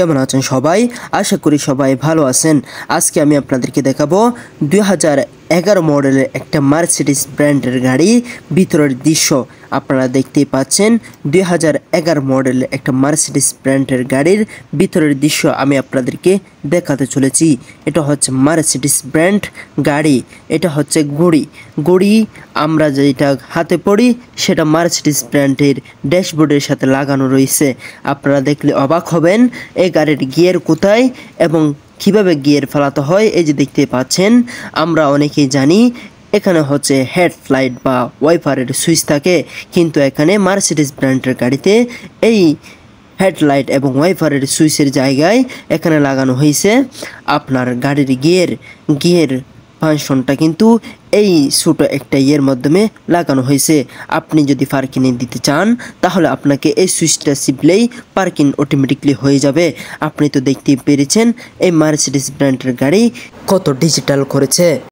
কেমন আছেন সবাই? আশা করি সবাই ভালো আছেন। আজকে আমি আপনাদেরকে দেখাবো 2011 মডেলের একটা মার্সিডিজ ব্র্যান্ডের গাড়ি ভিতরের দৃশ্য। আপনারা দেখতেই পাচ্ছেন 2011 মডেলের একটা মার্সিডিজ ব্র্যান্ডের গাড়ির ভিতরের দৃশ্য আমি আপনাদেরকে দেখাতে চলেছি। এটা হচ্ছে মার্সিডিজ ব্র্যান্ড গাড়ি, এটা হচ্ছে ঘড়ি আমরা যেটা হাতে পড়ি সেটা মার্সিডিজ ব্র্যান্ডের ড্যাশবোর্ডের সাথে লাগানো রয়েছে। আপনারা দেখলে অবাক হবেন এই গাড়ির গিয়ার কোথায় এবং কিভাবে গিয়ার ফেলাতে হয়। এই যে দেখতে পাচ্ছেন, আমরা অনেকেই জানি এখানে হচ্ছে হেডলাইট বা ওয়াইপারের সুইচ থাকে, কিন্তু এখানে মার্সিডিজ ব্র্যান্ডের গাড়িতে এই হেডলাইট এবং ওয়াইপারের সুইচের জায়গায় এখানে লাগানো হয়েছে আপনার গাড়ির গিয়ার ফাংশনটা কিন্তু এই ছোটো একটা ইয়ের মাধ্যমে লাগানো হয়েছে। আপনি যদি পার্কিং দিতে চান তাহলে আপনাকে এই সুইচটা চিপলেই পার্কিং অটোমেটিকলি হয়ে যাবে। আপনি তো দেখতেই পেরেছেন এই মার্সিডিজ ব্র্যান্ডের গাড়ি কত ডিজিটাল করেছে।